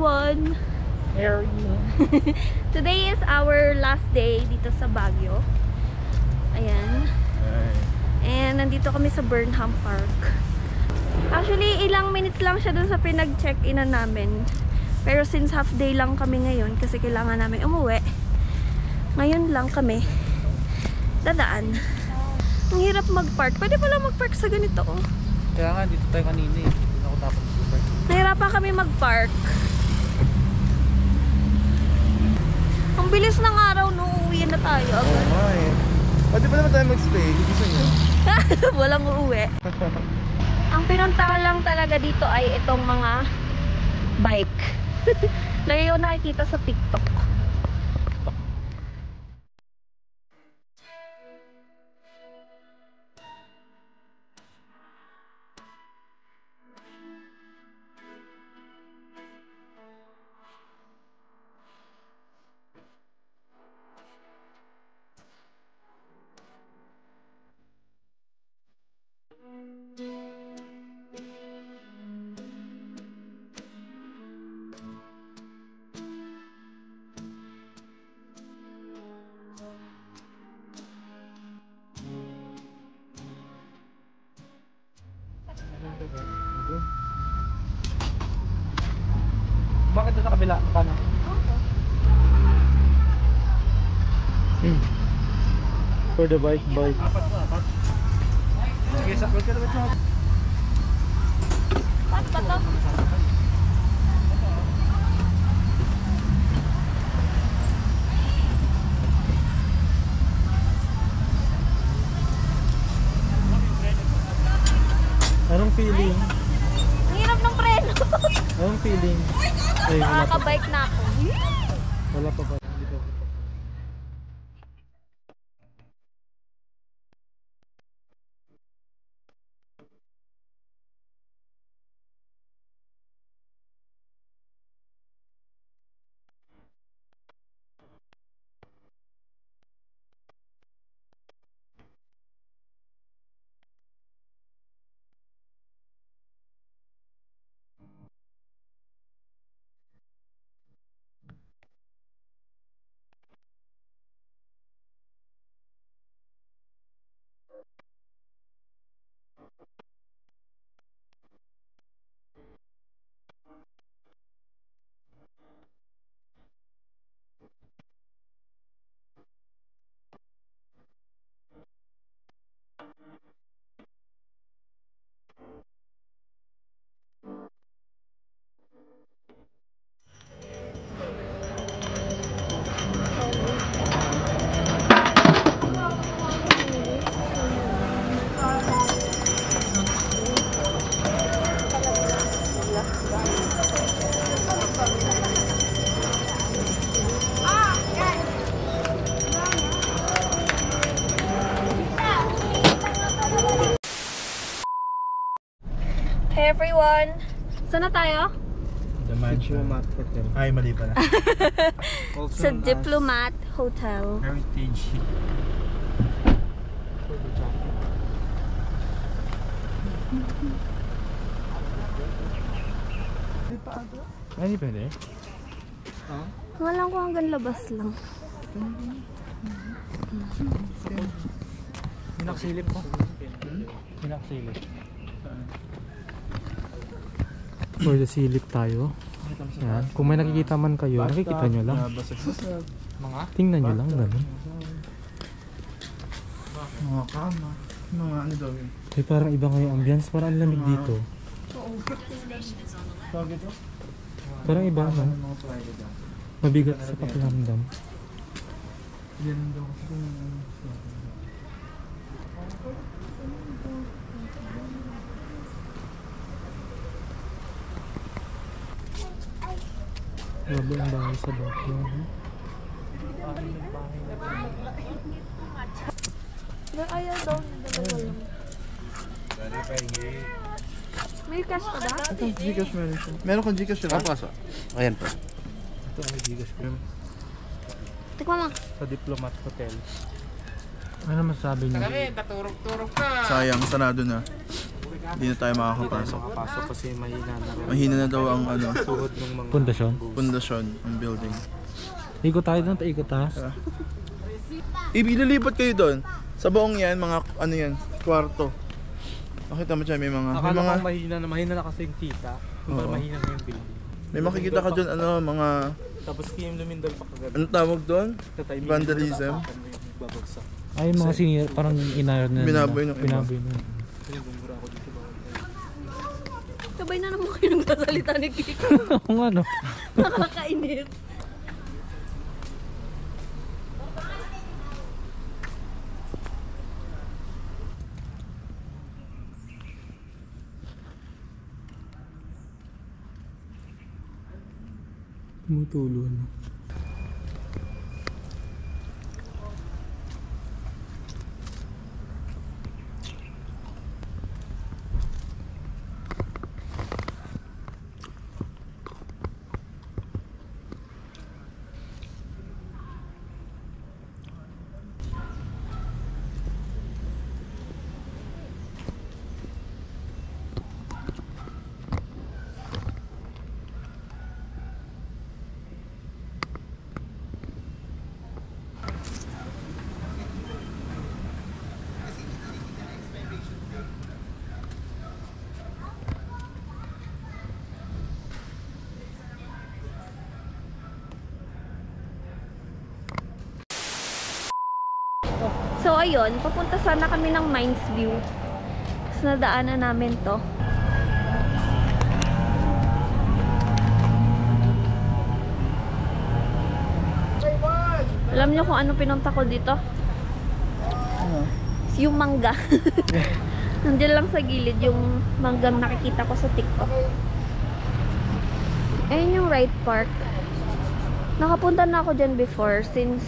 everyone! Today is our last day dito sa Baguio. Ayan. And nandito kami sa Burnham Park. Actually, ilang minutes lang siya dun sa pinag-check-inan namin. Pero since half day lang kami ngayon kasi kailangan namin umuwi, ngayon lang kami dadaan. Ang hirap mag-park. Pwede pala mag-park sa ganito, oh. Kaya nga, dito tayo kanina eh. Dito ako tapos mag-park. Nahirapan kami mag-park. Ang bilis ng araw, no? Uuwi na tayo. Oo nga eh. Pwede pa naman tayo mag-stay. Gusto nyo? Walang uuwi. Ang pinuntahan lang talaga dito ay itong mga bike. Lagi ko nakikita sa TikTok. Bakit doon sa kabila? Paano? For the bike. Sige, sa wait ka na. Pat pa to? Anong feeling? Ang hirap ng preno. Anong feeling? Ay, wala pa. Nakaka-bike na ako. Wala pa ba? Dito. Hey everyone! Saan na tayo? Diplomat Hotel. Ay, mali pala. Sa Diplomat Hotel. Heritage. Ay, hindi pwede? Walang ko hanggang labas lang. Minaksilip ko. Minaksilip. For the silip tayo. Yan. Kung may nakikita man kayo, nakikita nyo lang. Tingnan nyo lang, ganun. Mga kama. Mga ano daw yun? Ay, parang iba nga yung ambience. Parang ang lamig dito. Tawag ito? Parang iba, no? Mga private daw. Mabigat sa pakiramdam. Yan daw kasi kung Grabe ang bahay sa Baguio, no? Ayaw daw na dalawa lang. May cash pa ba? ito, Gcash meron siya. Meron kang Gcash siya? Ayan po. Ito ang Gigas ko. Tikman mo. Sa Diplomat Hotel. Ano masabi niyo? Kami, naturog-turog ka. Sayang, sarado na. Hindi na tayo makakapasok. Makapasok kasi mahina na rin. Mahina na daw ang ano, Tuhod ng mga pundasyon. pundasyon ng building. Ikot tayo doon, ikot tayo. Ililipat kayo doon. Sa buong yan, mga ano yan, kwarto. Makita mo dyan, may mga... Akala May, mga, ko mahina na kasi yung kita. Kung Oo. mahina na yung building. may makikita ka dyan, ano, mga... Tapos kiyong lumindol pa kagad. Ano tawag doon? Vandalism. Babagsak. Ay, mga senior, parang inayod na. Binaboy ng iba. Binaboy na. Sabay na naman kayo nagsasalita ni Kiko. Oo nga no. Nakakainit. Tumutulo na. So ayun, papunta sana kami ng Mines View. Tapos nadaanan namin to. Alam niyo kung ano pinunta ko dito? Yung mangga. Nandiyan lang sa gilid yung manggang nakikita ko sa TikTok. Ayun yung Wright Park. Nakapunta na ako dyan before since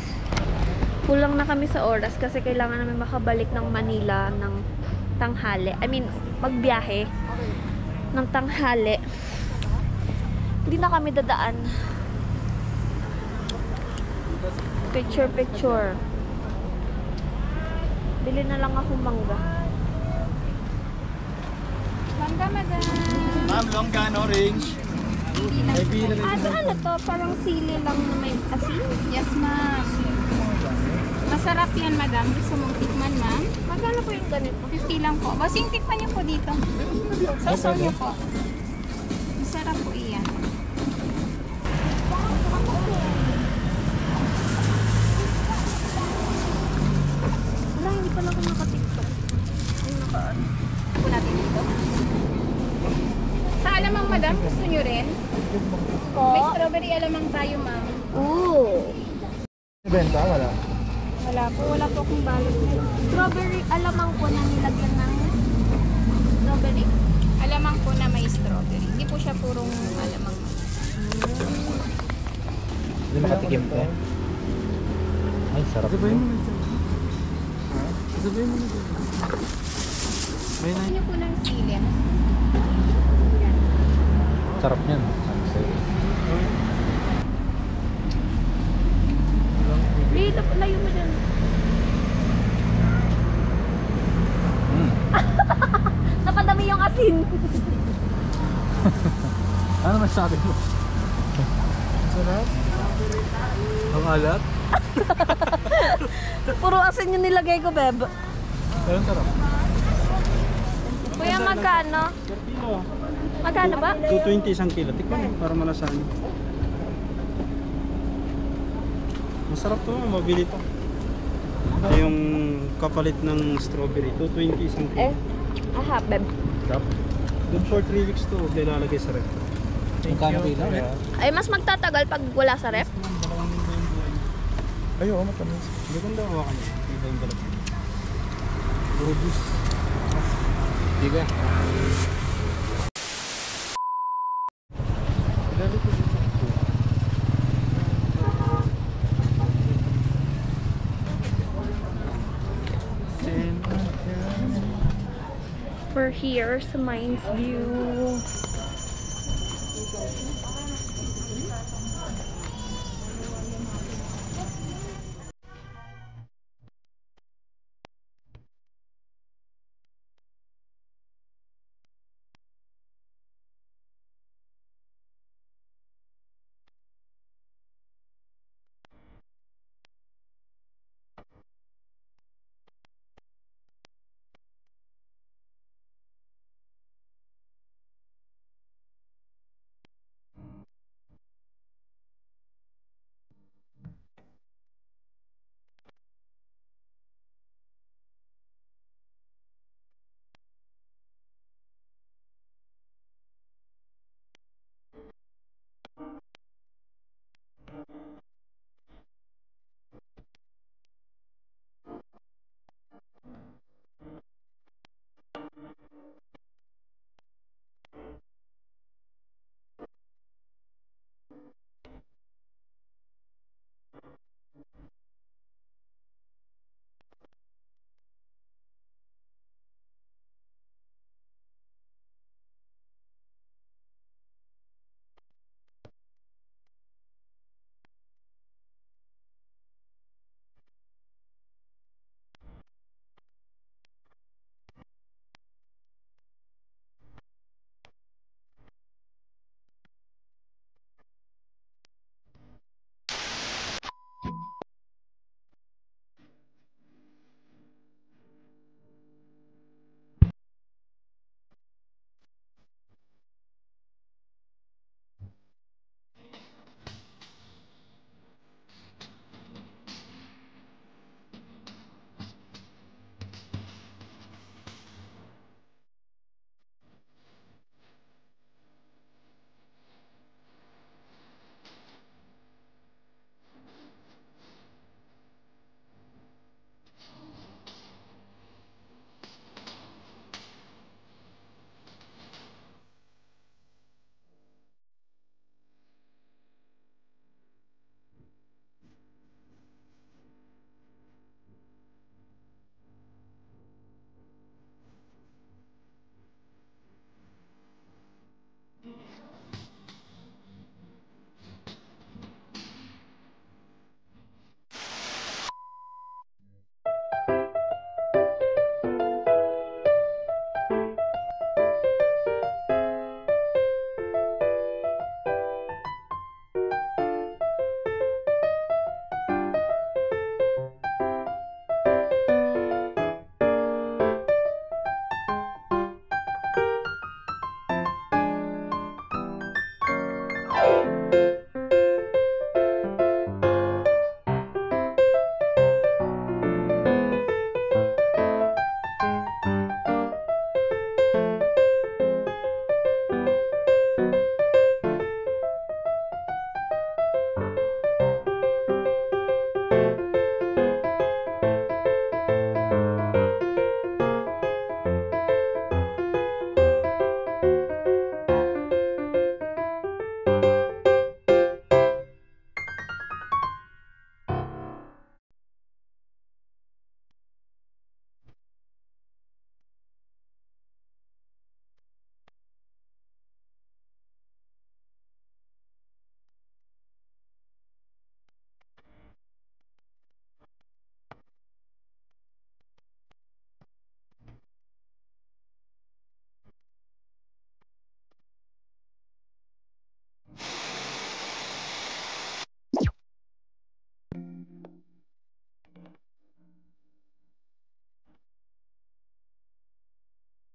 kulang na kami sa oras kasi kailangan namin makabalik ng Manila ng tanghali. I mean, pagbiyahe ng tanghali. Hindi na kami dadaan. Picture. Bili na lang ako mangga. Mangga, madam. Ma'am, longgan, orange. Ano to? Parang sili lang na may asin? Yes, ma'am. Masarap yan, madam. Gusto mong tikman, ma'am? Magkano po yung ganito? 50 lang po. Bossing, tikman niyo po dito. Sausaw niyo po. Masarap po iyan. Wala, hindi pala ako naka-TikTok. Ay, naka-ano. Po natin dito. Sa alamang, madam, gusto niyo rin? May strawberry alamang tayo, ma'am. Ooh! Benta, wala. Wala po akong balot. Strawberry alamang po na nilagyan ng strawberry. Alamang po na may strawberry. Hindi po siya purong alamang. Hindi makatikim ko. Ay, sarap. Sabayin mo na. Sabayin mo na. Gusto niyo po ng sili. Sarap niyan. Sabi sa'yo. Layo mo dyan. Napadami yung asin. Ano masabi mo? Sarap. Ang alat? Puro asin yung nilagay ko, beb. Ayun, sarap. Kuya, magkano? Magkano ba? 220 isang kilo. Tikman mo para malasahan. Masarap to, mabili to. Yung kapalit ng strawberry, 220 isang kilo. Aha, beb. Sarap. Good for 3 weeks to, ilalagay sa ref. Magkano kilo? Ay, mas magtatagal pag wala sa rep. Ay, oo, matamis. Hindi ko daw hawakan niya. Hindi ko yung balat. Rubus. Diga. We're here sa Mines View.